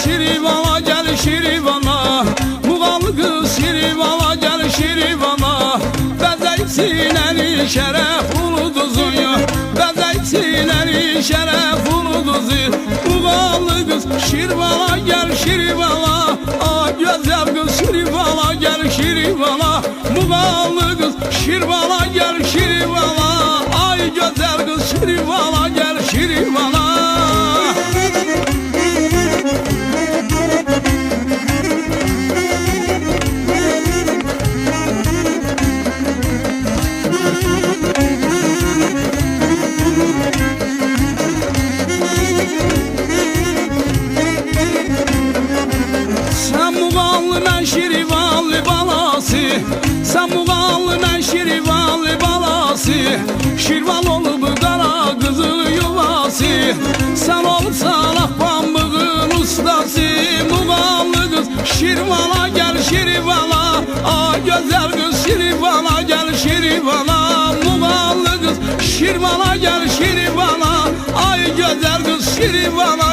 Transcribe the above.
Şirivana gel Şirivana, Muğalı kız Şirivana gel Şirivana. Bezeysin eni şeref uluduzu, bezeysin eni şeref uluduzu. Muğalı kız Şirivana gel Şirivana, ay güzel kız Şirivana gel Şirivana. Muğalı kız Şirivana gel Şirivana, ay güzel kız Şirivana gel Şirivana. Sen Şirivanlı balası, sen Muğalı mən Şirivanlı balası. Şirvan olub qara qızıl yuvası, sen olsan pambığın ustası. Muğalı qız Şirvana gel Şirvana, ay güzel kız Şirvana gel Şirvana. Muğalı qız Şirvana gel Şirvana, ay güzel kız Şirvana